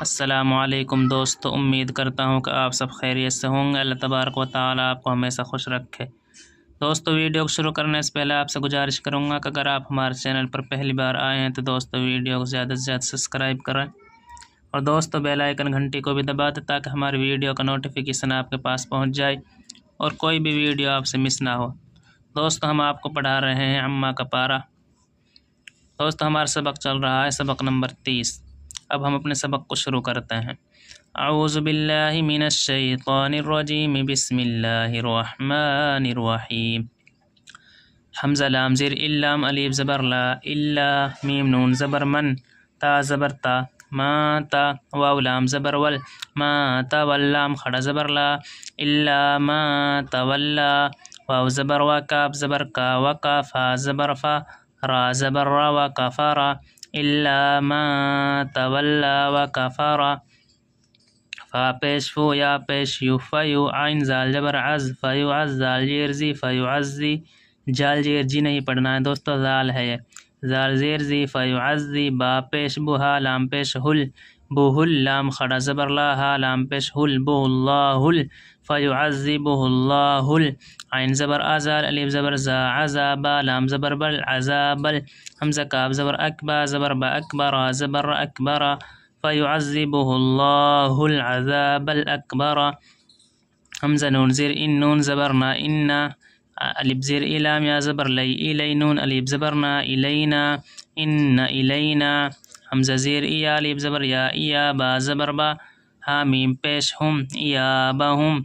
السلام علیکم دوستو، امید کرتا ہوں کہ آپ سب خیریت سے ہوں گے۔ اللہ تبارک و تعالیٰ آپ کو ہمیشہ خوش رکھے۔ دوستو، ویڈیو کو شروع کرنے سے پہلے آپ سے گزارش کروں گا کہ اگر آپ ہمارے چینل پر پہلی بار آئے ہیں تو دوستو ویڈیو کو زیادہ سے زیادہ سبسکرائب کریں، اور دوستو بیل آئیکن گھنٹی کو بھی دبا دیں تاکہ ہماری ویڈیو کا نوٹیفیکیشن آپ کے پاس پہنچ جائے اور کوئی بھی ویڈیو آپ سے مس نہ ہو۔ دوستو، ہم آپ کو پڑھا رہے ہیں عمہ کا پارہ۔ دوستو، ہمارا سبق چل رہا ہے سبق نمبر 30۔ اب ہم اپنے سبق کو شروع کرتے ہیں۔ اعوذ باللہ من الشیطان الرجیم، بسم اللہ الرحمن الرحیم۔ حمزہ لام زیر اللام الف زبر لا، الا میم نون زبر من، تا زبر تا، ما تا واو لام زبر ول، ما تا واللام کھڑا زبر لا، الا ما تولا واو زبر وا کاف زبر کا، وکا فا زبر فا، را زبر را وکفارا، الا ما تولا وکفارا، فا پیش فو یا پیش یو، فیو عین زال جبر عز، فیو عز زال جیر زی، فیو عزی جال جیر جی نہیں پڑھنا ہے دوستو، زال ہے یہ، زال زیر زی، فیو عزی، با پیش بو، ہا لام پیش ہل، بو ہل لام کھڑا زبر لا، ہا لام پیش ہل، بو اللہ ہل، فیو عزی بو اللہ ہل، عین زبر آزال الف زبر زا، عذابا لام زبر بل، عذابل، حمزہ کاف زبر اکبا زبر با، اکبر زبر اکبر، فیعذبہ اللہ العذاب الاکبر، حمزہ نون زیر ان نون زبر نا، انا الف زیر الام یا زبر لی، الی نون الف زبر نا، الینا ان الینا، حمزہ زیر ایا الف زبر یا، ایا با زبر با، ہا میم پیش ہم، ایابہم،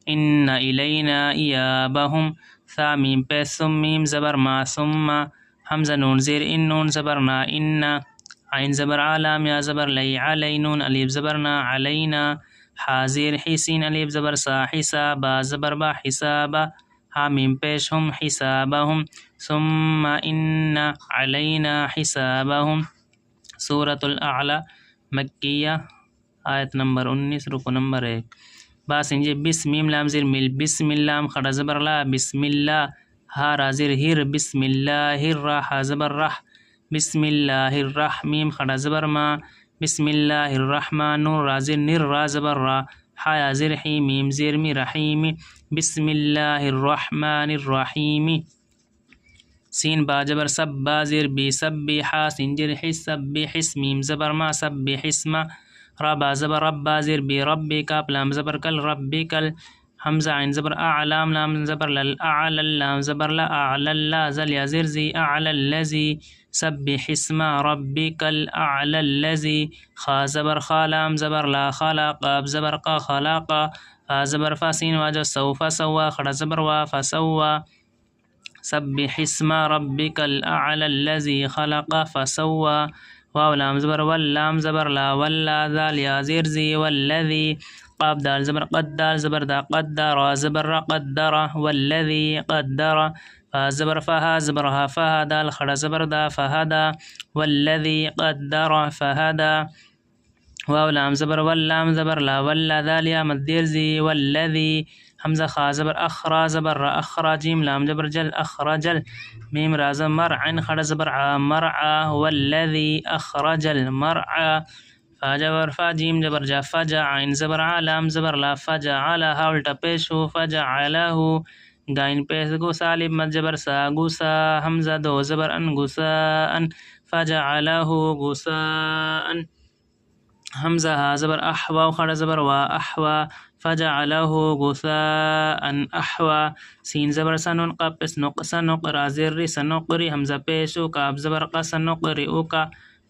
ان الینا ایابہم، ثا میم پیش ثم میم زبر ما، ثم، حمزہ نون زیر ان نون زبر نا، انا، عین زبر عالام یا زبر لی، علی نون الف زبر نا، علینا، حا زیر حسین الف زبر سا، حسابا زبر با، حسابا، ہا میم پیش ہم، حسابہم، ثم ان علینا حسابہم۔ سورۃ الاعلی مکیہ، آیت نمبر 19، رکو نمبر 1۔ باسنجی بسم میم لام زیر مل، بسم اللہ کھڑا زبر لا، بسم اللہ، ہا را زیر ہر، بسم اللہ الرح، ہا زبر رح، بسم اللہ الرحمیم کھڑا زبر ما، بسم اللہ الرحمن، نون را زیر نر، را زبر را، حا زیر حی، میم زیر می، رحیم، بسم اللہ الرحمن الرحیم، سین با جبر سب، با زیر بی، سبی، حا سنجر حس، سبی حس، میم زبر ما، سبی حسما، را با زبر رب، با زیر بی، ربی کاف لام زبر کل، ربی کل، حمزہ عین زبر اعلام لام زبر لل، اعلل لام زبر لا، اعلل لا زل یا زیر زی، اعلى الذی، سبح اسم ربک الاعلی الذی، خا زبر خا لام زبر لا، خلق قاف زبر قا، خلاقا، فا زبر فا سین واجب سوف سوا کھڑا زبر وا، فسوا، سبح اسم ربک الاعلی الذی خلق فسوا، واو لام زبر ول، لام زبر لا، ولا ذال یا زیر زی، والذی، قاف دال زبر قد، دال زبر دا، قدر زبر را، قدر، والذی قدر، فا زبر فها زبر ها، فها دال کھڑا زبر دا، فهدا، والذی قدر فهدا، واو لام زبر ول، لام زبر لا، ولا ذال یا مد دیر زی، والذی، حمزہ خا زبر اخرا زبر را، اخرا جیم لام زبر جل، اخرجل، میم را زبر مرعن کھڑا زبر عا، مرعا، والذی اخرج المرعا، فا جبر فا جیم جبر جا، فجا عین زبر عا، لام زبر لا، فجعلہ، ہا الٹا پیش ہو، فجعلہ، گائن پیش گو، سالب مد جبر سا، گسا، حمزہ دو زبر ان، گسا ان، فجعلہ گسا ان، حمزہ ہا زبر احوا کھڑا زبر وا، احوا، فجعلہ گسا ان احوا، سین زبر سنن قاف پیش نق، سنقرا زیر ری، سنقری، حمزہ پیشو، کاف زبر قا، سنقرئک،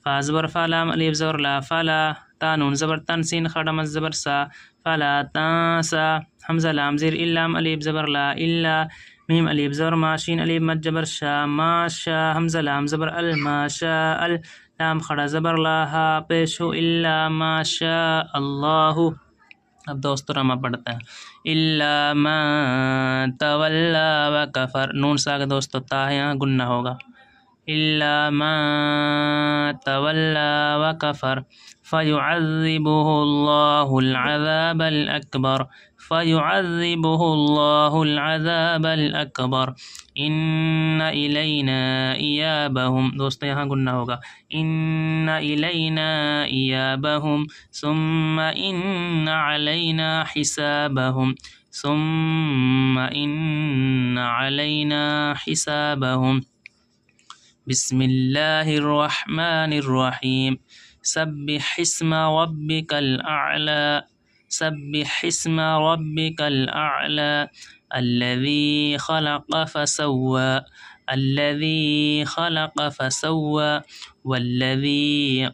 فا زبر فا لام الف زبر لا، فلا، تا نون زبر تن، سین کھڑا مد زبر سا، فلا تنسا، حمزہ لام زیر اللام الف زبر لا، الا، میم الف زبر ما، شین الف مد جبر شا، ما شا، حمزہ لام زبر ال، ما شاء ال، لام کھڑا زبر لا، ہا پیش ہو، الا ما شاء اللہ۔ اب دوستو رما پڑھتے ہیں، الا ما تولا وکفر، نون ساگ دوستو تا ہے یہاں گنہ ہوگا، إلا من تولى وكفر فيعذبه الله العذاب الأكبر إن إلینا إیابہم. دوستو یہاں گننا ہوگا إن إلینا إیابہم ثم إن علینا حسابہم. بسم اللہ الرحمن الرحیم. سبح اسم ربک الأعلى الذي خلق فسوى والذي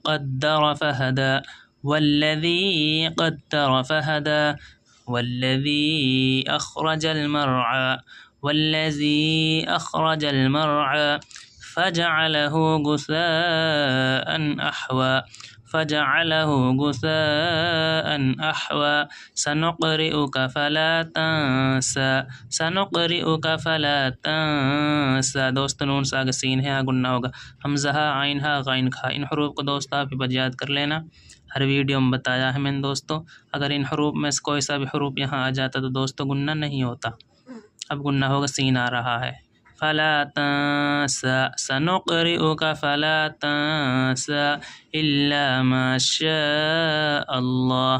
قدر فهدى والذي أخرج المرعى فجعله غثاء أحوى سنقرئك فلا تنسى. دوست نون ساگ سین ہے، گننا ہوگا حمزہ عین ہا غین کھا. ان حروف کو دوست آپ یاد کر لینا، ہر ویڈیو میں بتایا ہے میں نے دوستو. اگر ان حروف میں سے کوئی سا بھی حروف یہاں آ جاتا تو دوستو گننا نہیں ہوتا. اب گننا ہوگا، سین آ رہا ہے. فلا تنسى سنقرئك فلا تنسى إلا ما شاء الله.